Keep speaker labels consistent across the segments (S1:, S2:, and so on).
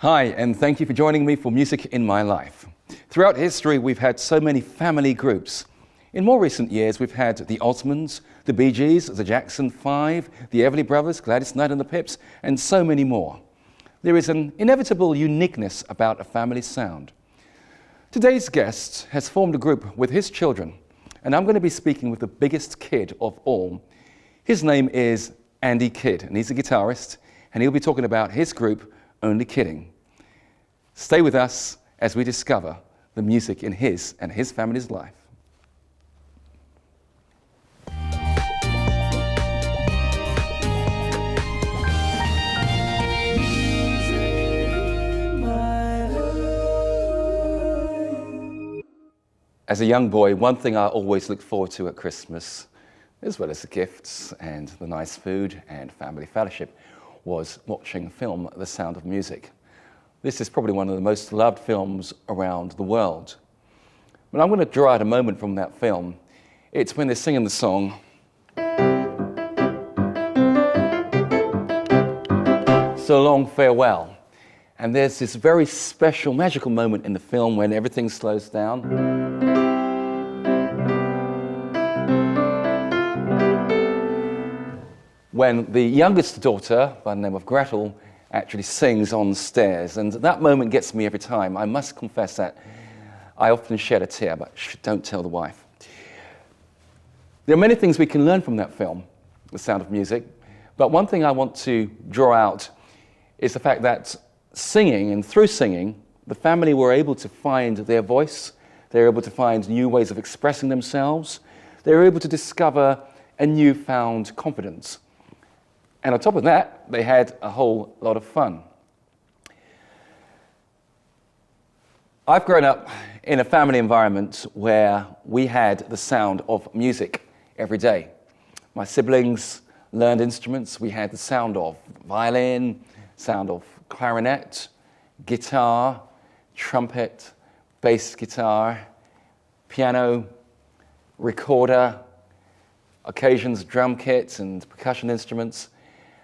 S1: Hi, and thank you for joining me for Music in My Life. Throughout history, we've had so many family groups. In more recent years, we've had the Osmonds, the Bee Gees, the Jackson 5, the Everly Brothers, Gladys Knight and the Pips, and so many more. There is an inevitable uniqueness about a family sound. Today's guest has formed a group with his children, and I'm going to be speaking with the biggest kid of all. His name is Endi Kidom, and he's a guitarist, and he'll be talking about his group, Only Kidding. Stay with us as we discover the music in his and his family's life. As a young boy, one thing I always looked forward to at Christmas, as well as the gifts and the nice food and family fellowship, was watching the film The Sound of Music. This is probably one of the most loved films around the world. But I'm going to draw out a moment from that film. It's when they're singing the song, So Long Farewell. And there's this very special, magical moment in the film when everything slows down. When the youngest daughter, by the name of Gretel, actually sings on the stairs. And that moment gets me every time. I must confess that I often shed a tear, but don't tell the wife. There are many things we can learn from that film, The Sound of Music, but one thing I want to draw out is the fact that singing, and through singing, the family were able to find their voice, they were able to find new ways of expressing themselves, they were able to discover a newfound confidence. And on top of that, they had a whole lot of fun. I've grown up in a family environment where we had the sound of music every day. My siblings learned instruments. We had the sound of violin, sound of clarinet, guitar, trumpet, bass guitar, piano, recorder, occasions drum kits and percussion instruments.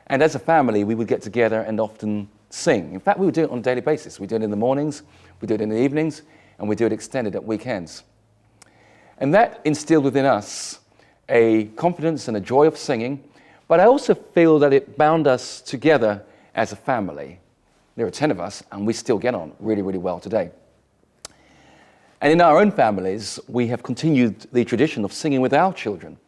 S1: And as a family, we would get together and often sing. In fact, we would do it on a daily basis. We do it in the mornings, we do it in the evenings, and we do it extended at weekends. And that instilled within us a confidence and a joy of singing, but I also feel that it bound us together as a family. There are 10 of us, and we still get on really, really well today. And in our own families, we have continued the tradition of singing with our children.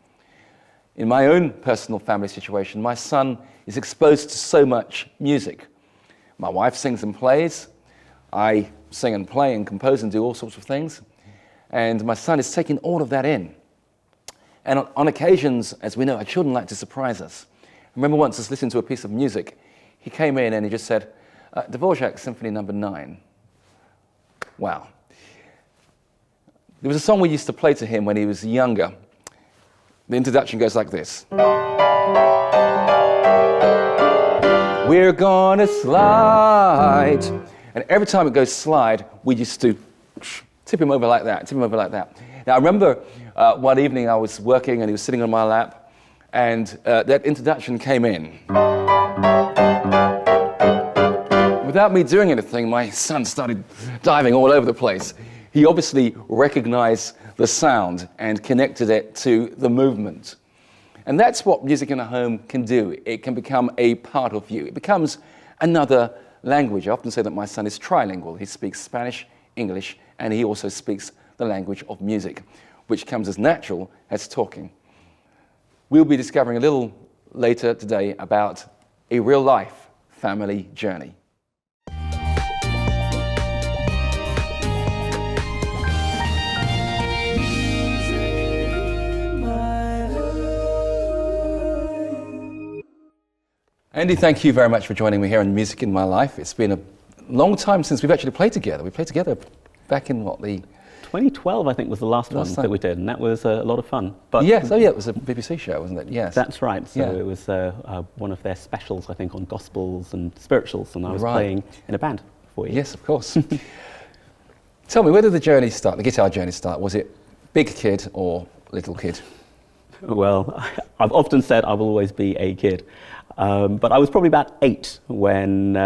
S1: In my own personal family situation, my son is exposed to so much music. My wife sings and plays. I sing and play and compose and do all sorts of things. And my son is taking all of that in. And on occasions, as we know, our children like to surprise us. I remember once I was listening to a piece of music. He came in and he just said, Dvorak Symphony No. 9. Wow. There was a song we used to play to him when he was younger. The introduction goes like this. We're gonna slide. And every time it goes slide, we used to tip him over like that, tip him over like that. Now, I remember one evening I was working and he was sitting on my lap, and that introduction came in. Without me doing anything, my son started diving all over the place. He obviously recognized the sound and connected it to the movement. And that's what music in a home can do. It can become a part of you. It becomes another language. I often say that my son is trilingual. He speaks Spanish, English, and he also speaks the language of music, which comes as natural as talking. We'll be discovering a little later today about a real-life family journey. Endi, thank you very much for joining me here on Music in My Life. It's been a long time since we've actually played together. We played together back in what, the
S2: 2012, I think, was the last one that we did, and that was a lot of fun.
S1: But yes, oh yeah, it was a BBC show, wasn't it? Yes.
S2: That's right. So it was one of their specials, I think, on gospels and spirituals, and I was playing in a band for you.
S1: Yes, of course. Tell me, where did the journey start, the guitar journey start? Was it big kid or little kid?
S2: Well, I've often said I will always be a kid. But I was probably about 8 when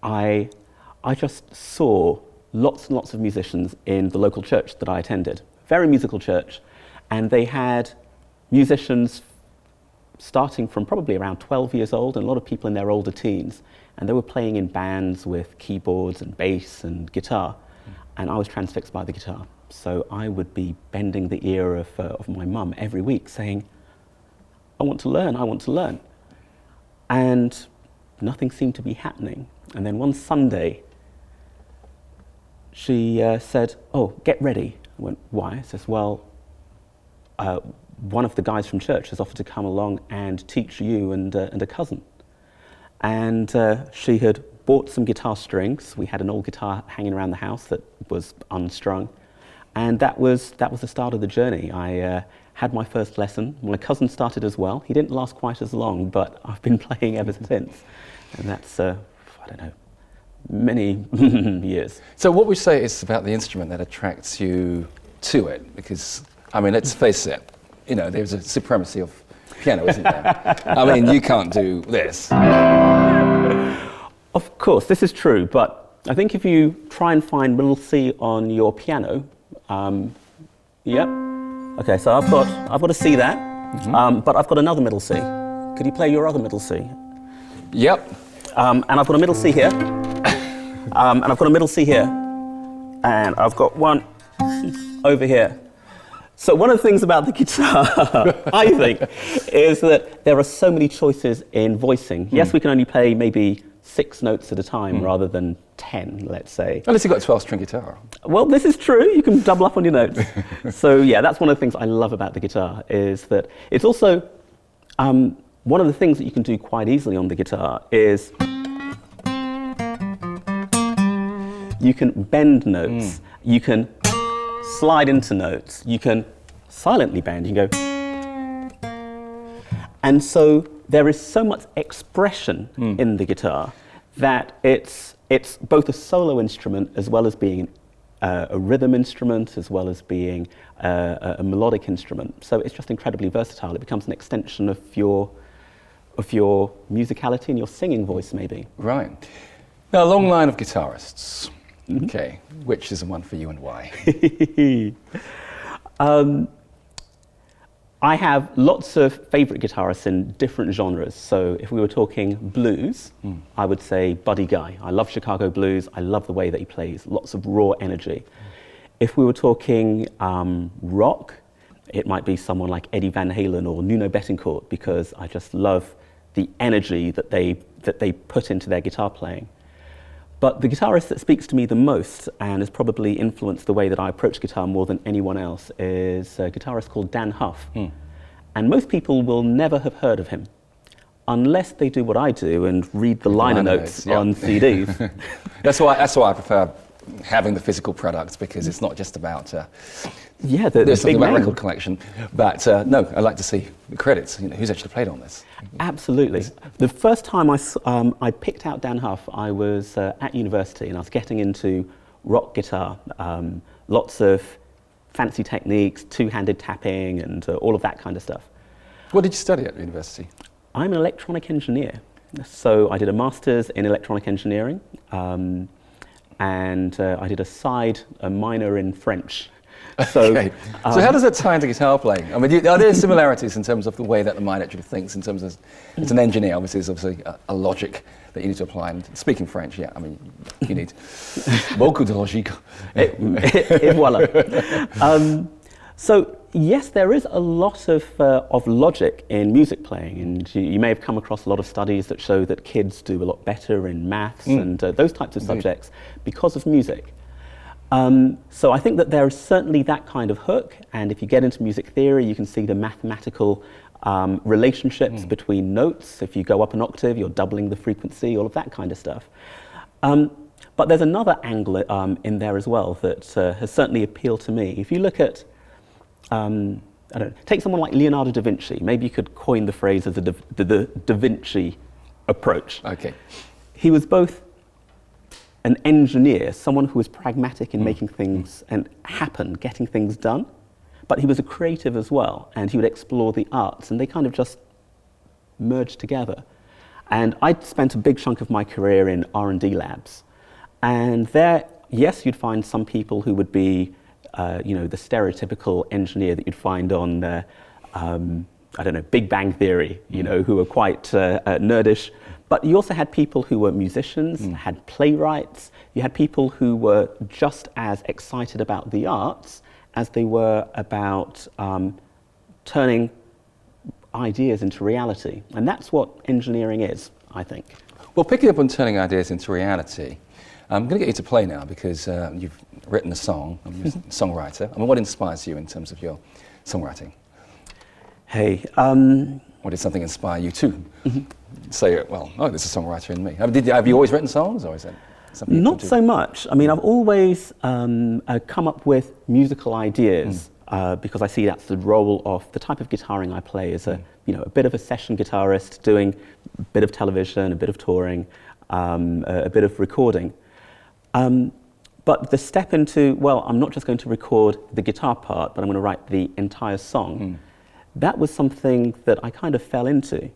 S2: I I just saw lots and lots of musicians in the local church that I attended. Very musical church. And they had musicians starting from probably around 12 years old, and a lot of people in their older teens. And they were playing in bands with keyboards and bass and guitar. And I was transfixed by the guitar. So I would be bending the ear of my mum every week saying, I want to learn, I want to learn. And nothing seemed to be happening. And then one Sunday, she said, oh, get ready. I went, why? I says, well, one of the guys from church has offered to come along and teach you and a cousin. And she had bought some guitar strings. We had an old guitar hanging around the house that was unstrung. And that was the start of the journey. I had my first lesson. My cousin started as well. He didn't last quite as long, but I've been playing ever since. And that's, I don't know, many years.
S1: So what would you say is about the instrument that attracts you to it? Because, I mean, let's face it, you know, there's a supremacy of piano, isn't there? I mean, you can't do this.
S2: Of course, this is true, but I think if you try and find middle C on your piano, yep. Okay, so I've got a C there, but I've got another middle C. Could you play your other middle C?
S1: Yep.
S2: And I've got a middle C here, and I've got a middle C here, and I've got one over here. So one of the things about the guitar, I think, is that there are so many choices in voicing. Yes, we can only play maybe 6 notes at a time rather than 10, let's say.
S1: Unless you've got a 12-string guitar.
S2: Well, this is true. You can double up on your notes. So yeah, that's one of the things I love about the guitar, is that it's also, one of the things that you can do quite easily on the guitar is you can bend notes, you can slide into notes, you can silently bend, you can go. And so there is so much expression in the guitar that it's both a solo instrument as well as being a rhythm instrument, as well as being a melodic instrument. So it's just incredibly versatile. It becomes an extension of your musicality and your singing voice, maybe.
S1: Right. Now, a long line of guitarists. Okay, which is the one for you and why? I have lots of favourite guitarists in different genres. So if we were talking blues, I would say Buddy Guy. I love Chicago blues. I love the way that he plays, lots of raw energy. If we were talking rock, it might be someone like Eddie Van Halen or Nuno Bettencourt, because I just love the energy that they put into their guitar playing. But the guitarist that speaks to me the most and has probably influenced the way that I approach guitar more than anyone else is a guitarist called Dan Huff. And most people will never have heard of him unless they do what I do and read the liner notes on CDs. That's why I prefer having the physical products, because it's not just about there's something about record collection, but no, I like to see the credits. You know, who's actually played on this?
S2: Absolutely. The first time I picked out Dan Huff, I was at university, and I was getting into rock guitar, lots of fancy techniques, two-handed tapping, and all of that kind of stuff.
S1: What did you study at university?
S2: I'm an electronic engineer, so I did a master's in electronic engineering. And I did a minor in French. So,
S1: okay. So how does that tie into guitar playing? I mean, are there similarities in terms of the way that the mind actually thinks, in terms of, as an engineer, obviously there's obviously a logic that you need to apply, and speaking French, I mean, you need beaucoup de logique.
S2: Et voila. So yes, there is a lot of logic in music playing, and you may have come across a lot of studies that show that kids do a lot better in maths and those types of subjects because of music. So I think that there is certainly that kind of hook, and if you get into music theory, you can see the mathematical relationships between notes. If you go up an octave, you're doubling the frequency, all of that kind of stuff. But there's another angle in there as well that has certainly appealed to me. If you look at I don't know, take someone like Leonardo da Vinci. Maybe you could coin the phrase as the Da Vinci approach.
S1: Okay.
S2: He was both an engineer, someone who was pragmatic in making things and happen, getting things done, but he was a creative as well, and he would explore the arts, and they kind of just merged together. And I'd spent a big chunk of my career in R&D labs, And there, yes, you'd find some people who would be, the stereotypical engineer that you'd find on, I don't know, Big Bang Theory, who were quite nerdish. But you also had people who were musicians, had playwrights. You had people who were just as excited about the arts as they were about turning ideas into reality. And that's what engineering is, I think.
S1: Well, picking up on turning ideas into reality, I'm going to get you to play now because you've written a song, you're a songwriter. I mean, what inspires you in terms of your songwriting?
S2: Hey.
S1: Or did something inspire you to say, well, oh, there's a songwriter in me? Have you always written songs, or is that something?
S2: Not so much. I mean, I've always come up with musical ideas because I see that's the role of the type of guitaring I play as a bit of a session guitarist, doing a bit of television, a bit of touring, a bit of recording. But the step into, well, I'm not just going to record the guitar part, but I'm going to write the entire song. That was something that I kind of fell into,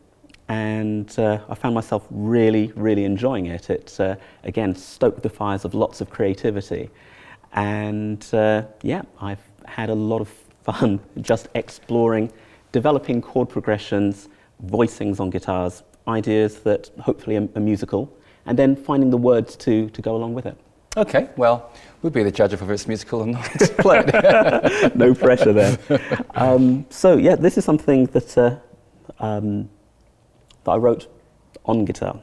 S2: and I found myself really, really enjoying it. It, again, stoked the fires of lots of creativity. And I've had a lot of fun just exploring, developing chord progressions, voicings on guitars, ideas that hopefully are musical, and then finding the words to go along with it.
S1: Okay, well, we'll be the judge of whether it's musical or not. Play it.
S2: No pressure there. This is something that that I wrote on guitar.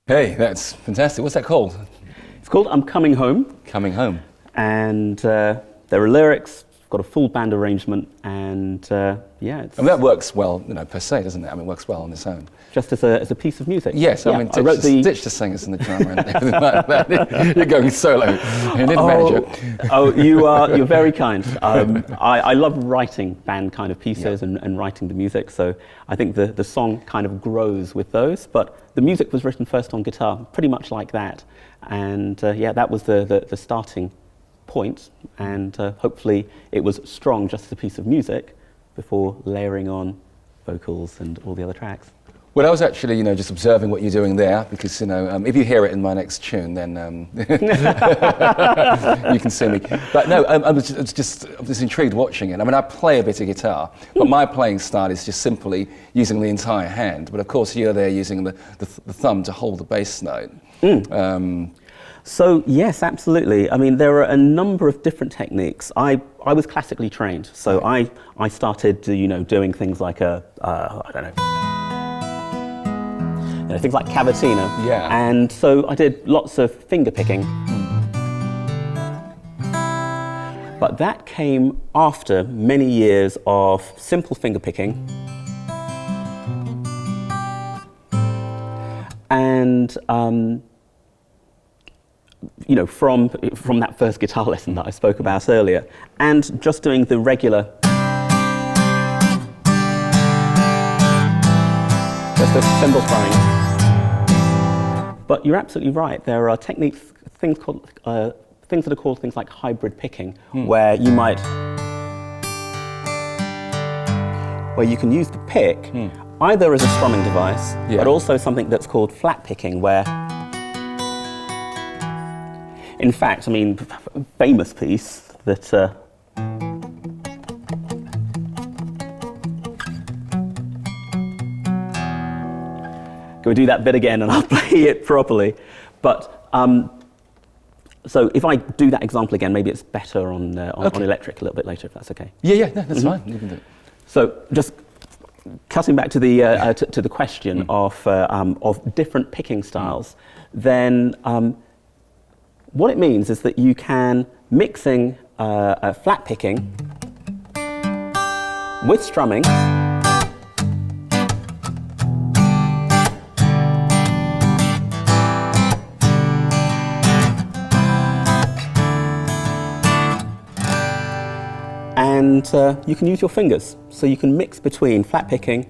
S1: Hey, that's fantastic. What's that called?
S2: It's called I'm Coming Home.
S1: Coming Home.
S2: And there are lyrics, got a full band arrangement, and it's...
S1: I mean, that works well, per se, doesn't it? I mean, it works well on its own.
S2: Just as a piece of music?
S1: Yes, I mean, ditch the singers and the drummer and everything like that. You're going solo. You need a manager.
S2: You're very kind. I love writing band kind of pieces and writing the music, so I think the song kind of grows with those, but the music was written first on guitar, pretty much like that. And that was the starting point, and hopefully it was strong just as a piece of music before layering on vocals and all the other tracks.
S1: Well, I was actually, just observing what you're doing there, because, if you hear it in my next tune, then you can see me. But no, I was just intrigued watching it. I mean, I play a bit of guitar, but my playing style is just simply using the entire hand. But of course, you're there using the thumb to hold the bass note.
S2: So yes, absolutely. I mean, there are a number of different techniques. I was classically trained, so I started, doing things like I don't know. things like cavatina.
S1: Yeah.
S2: And so I did lots of finger picking. But that came after many years of simple finger picking. And you know, from that first guitar lesson that I spoke about earlier, and just doing the regular, just a cymbal throwing. But you're absolutely right. There are techniques, things that are called things like hybrid picking, where you can use the pick either as a strumming device, but also something that's called flat picking, where, in fact, I mean, famous piece that can we do that bit again and I'll play it properly? But so if I do that example again, maybe it's better on electric a little bit later, if that's okay.
S1: Yeah, no, that's fine. You can do it.
S2: So just cutting back to the to the question of different picking styles, then what it means is that you can mixing flat picking with strumming. And you can use your fingers, so you can mix between flat picking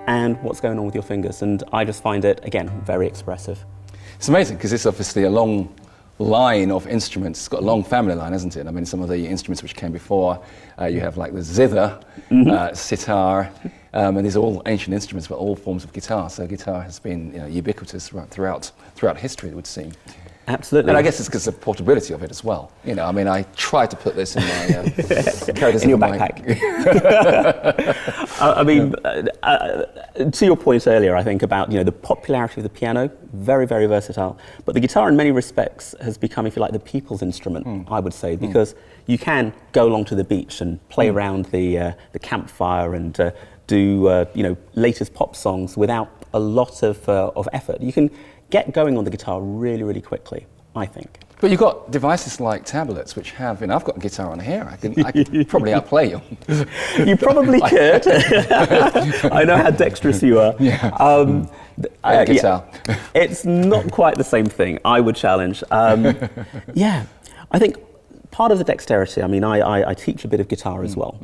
S2: and what's going on with your fingers, and I just find it, again, very expressive.
S1: It's amazing because it's obviously a long line of instruments. It's got a long family line, hasn't it? I mean, some of the instruments which came before, you have like the zither, sitar, and these are all ancient instruments, but all forms of guitar. So guitar has been, you know, ubiquitous throughout history, it would seem.
S2: Absolutely.
S1: And I guess it's because of the portability of it as well. You know, I mean, I tried to put this in my in
S2: your backpack. I mean, to your point earlier, I think about, you know, the popularity of the piano, very, very versatile. But the guitar, in many respects, has become, if you like, the people's instrument, I would say, because you can go along to the beach and play around the campfire and do you know, latest pop songs without a lot of effort. You can get going on the guitar really, really quickly, I think.
S1: But you've got devices like tablets, which have, you know, I've got a guitar on here. I could probably outplay you.
S2: You probably could. I know how dexterous you are.
S1: Yeah. Guitar.
S2: Yeah, it's not quite the same thing, I would challenge. Yeah, I think part of the dexterity, I mean, I teach a bit of guitar as well.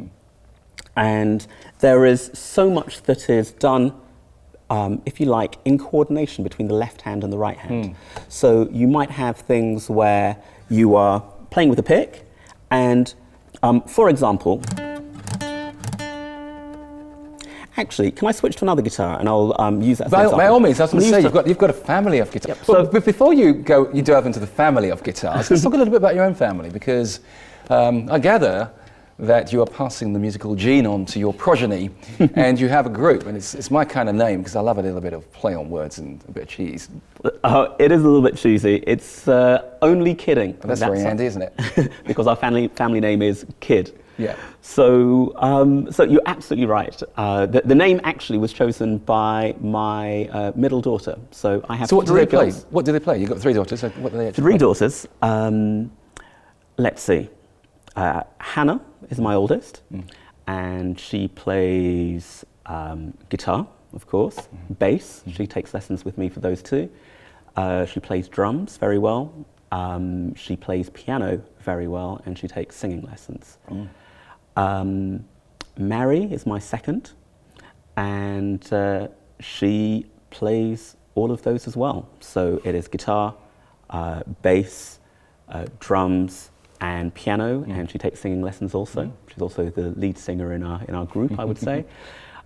S2: And there is so much that is done, if you like, in coordination between the left hand and the right hand. So you might have things where you are playing with a pick, and for example, actually, can I switch to another guitar and I'll use that as an example? By
S1: all means, I was going to say, you've got a family of guitars.
S2: Yep.
S1: But before you delve into the family of guitars, let's talk a little bit about your own family, because I gather that you are passing the musical gene on to your progeny, and you have a group, and it's my kind of name because I love a little bit of play on words and a bit of cheese.
S2: It is a little bit cheesy. It's Only Kidding.
S1: Well, that's very handy, isn't it?
S2: Because our family name is Kid.
S1: Yeah.
S2: So you're absolutely right. The name actually was chosen by my middle daughter. So I have.
S1: So what do they play?
S2: girls.
S1: What do they play? You've got 3 daughters. So what do they actually
S2: Three
S1: play?
S2: daughters. Let's see. Hannah is my oldest, and she plays guitar, of course, bass. She takes lessons with me for those two. She plays drums very well. She plays piano very well, and she takes singing lessons. Mary is my second, and she plays all of those as well. So it is guitar, bass, drums, and piano, and she takes singing lessons also. She's also the lead singer in our group, I would say.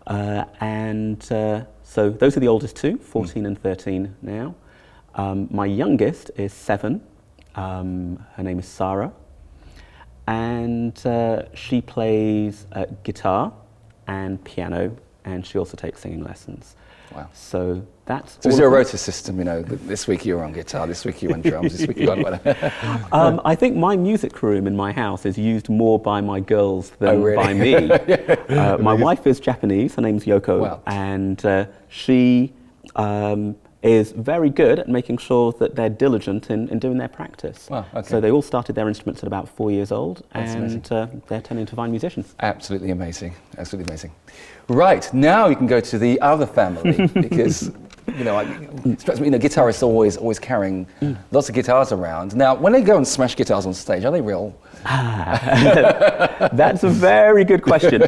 S2: So those are the oldest two, 14 and 13 now. My youngest is 7. Her name is Sarah, and she plays guitar and piano, and she also takes singing lessons. Wow. So that's...
S1: So is there a rota system, you know, this week you're on guitar, this week you're on drums, this week you're on whatever?
S2: I think my music room in my house is used more by my girls than by me. My wife is Japanese, her name's Yoko, and she is very good at making sure that they're diligent in doing their practice.
S1: Wow, okay.
S2: So they all started their instruments at about 4 years old,
S1: That's
S2: and they're turning to fine musicians.
S1: Absolutely amazing. Absolutely amazing. Right, now you can go to the other family because, you know, it strikes me, you know, guitarists are always carrying lots of guitars around. Now, when they go and smash guitars on stage, are they real?
S2: That's a very good question.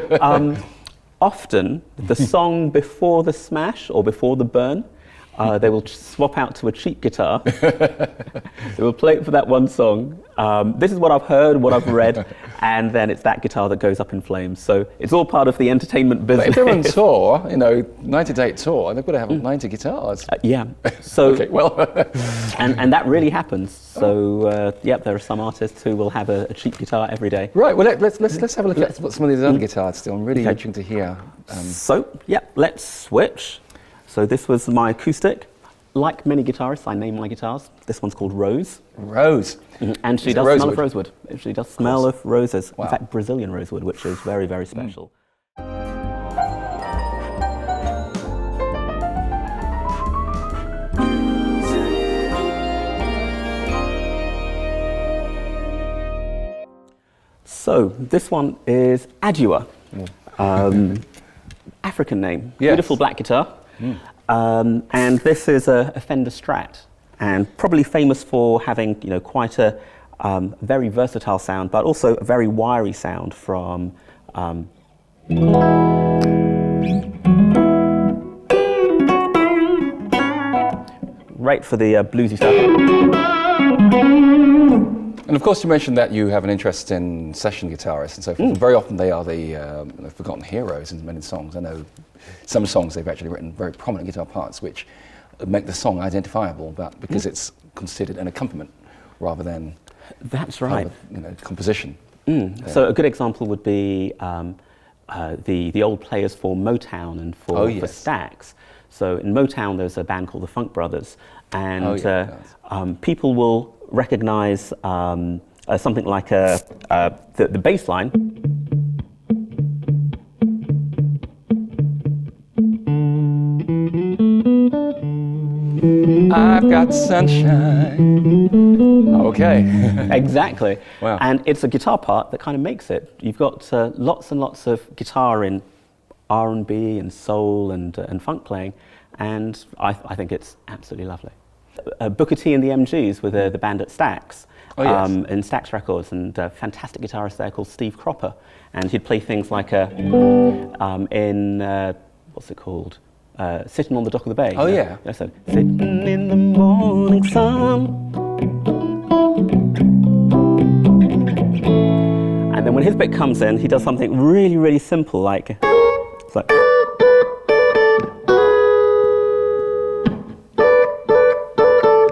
S2: Often, the song before the smash or before the burn, they will swap out to a cheap guitar. They will play it for that one song. This is what I've heard, what I've read, and then it's that guitar that goes up in flames. So it's all part of the entertainment business.
S1: But if they're on tour, you know, 90-day tour, they've got to have 90 guitars.
S2: Yeah. So
S1: okay, well,
S2: and that really happens. So yeah, there are some artists who will have a cheap guitar every day.
S1: right. Well, let's have a look at what some of these other guitars do. I'm really itching to hear.
S2: So yeah, let's switch. So this was my acoustic. Like many guitarists, I name my guitars. This one's called Rose.
S1: Rose.
S2: And she
S1: Is it
S2: does
S1: rosewood?
S2: smell of rosewood. She does smell of roses.
S1: Wow.
S2: In fact, Brazilian rosewood, which is very, very special. So this one is Adua. African name.
S1: Yes.
S2: Beautiful black guitar. And this is a Fender Strat, and probably famous for having, you know, quite a very versatile sound, but also a very wiry sound from right for the bluesy stuff.
S1: And of course, you mentioned that you have an interest in session guitarists and so forth. Very often they are the forgotten heroes in many songs. I know some songs they've actually written very prominent guitar parts which make the song identifiable, but because it's considered an accompaniment rather than
S2: That's right.
S1: you know, composition.
S2: So a good example would be the old players for Motown and for Stax. So in Motown there's a band called the Funk Brothers, and people will recognize something like the bass line.
S1: I've got sunshine. Okay.
S2: Exactly.
S1: Wow.
S2: And it's a guitar part that kind of makes it. You've got lots and lots of guitar in R&B and soul and funk playing, and I think it's absolutely lovely. Booker T and the MGs were the band at Stax, in Stax Records, and a fantastic guitarist there called Steve Cropper, and he'd play things like what's it called? Sitting on the Dock of the Bay.
S1: Oh, yeah.
S2: So, sitting in the morning sun. And then when his bit comes in, he does something really, really simple, like, it's like.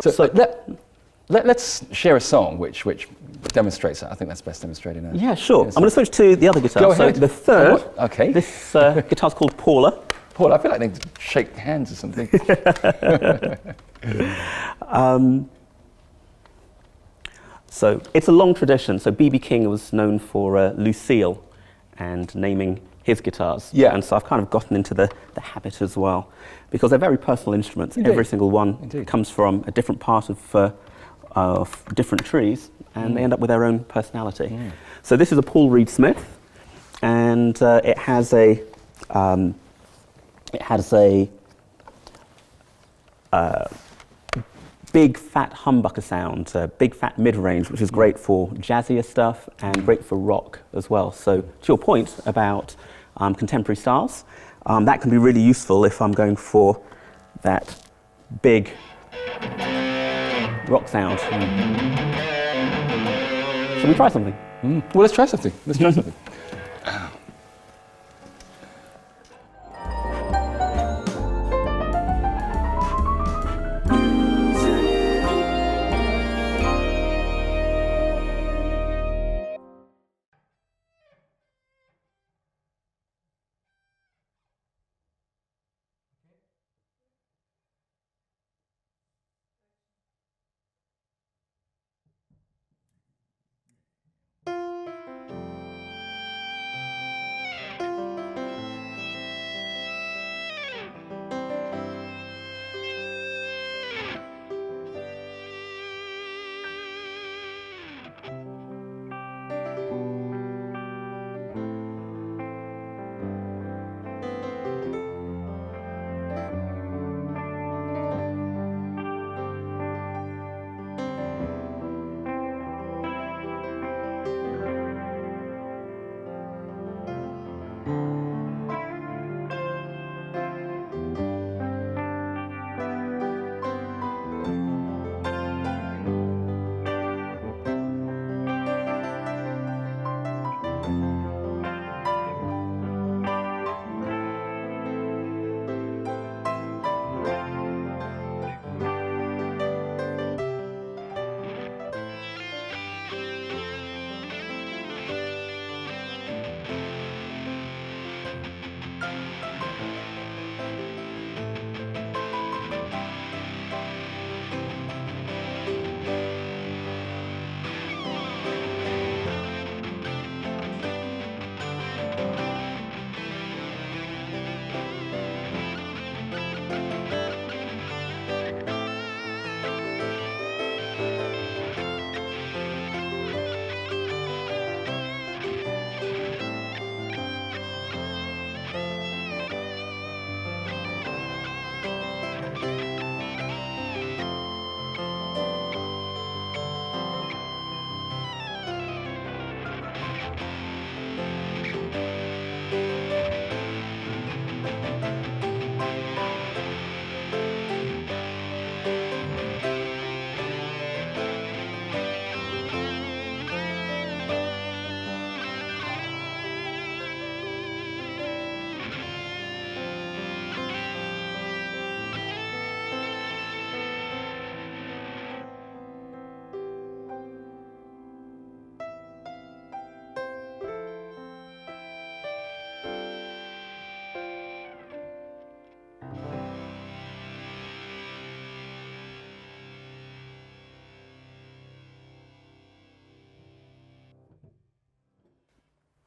S1: So let's share a song which demonstrates that. I think that's best demonstrated now.
S2: Yeah, sure.
S1: Yes.
S2: I'm going to switch to the other guitar.
S1: Go ahead.
S2: So the third,
S1: okay.
S2: This guitar's called Paula.
S1: Paul, I feel like they shake hands or something.
S2: So it's a long tradition. So B.B. King was known for Lucille and naming his guitars.
S1: Yeah.
S2: And so I've kind of gotten into the habit as well, because they're very personal instruments.
S1: Indeed.
S2: Every single one
S1: Indeed.
S2: comes from a different part of different trees, and they end up with their own personality. So this is a Paul Reed Smith, and it has a big fat humbucker sound, big fat mid-range, which is great for jazzier stuff and great for rock as well. So to your point about contemporary styles, that can be really useful if I'm going for that big rock sound. Shall we try something?
S1: Well, let's try something. Let's try something.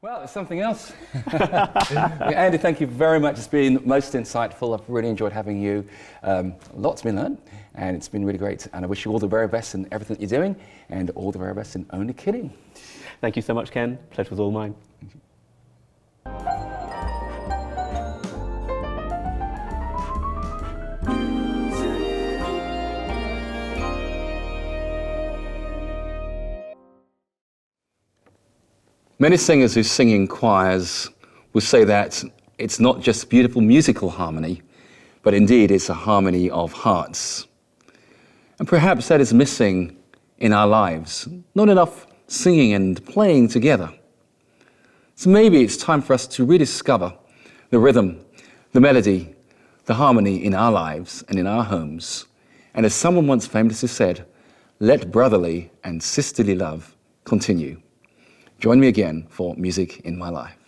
S1: Well, it's something else. Andy, thank you very much. It's been most insightful. I've really enjoyed having you. Lots been learned, and it's been really great. And I wish you all the very best in everything that you're doing, and all the very best in Only Kidding.
S2: Thank you so much, Ken. Pleasure was all mine.
S1: Many singers who sing in choirs will say that it's not just beautiful musical harmony, but indeed it's a harmony of hearts. And perhaps that is missing in our lives, not enough singing and playing together. So maybe it's time for us to rediscover the rhythm, the melody, the harmony in our lives and in our homes. And as someone once famously said, let brotherly and sisterly love continue. Join me again for Music in My Life.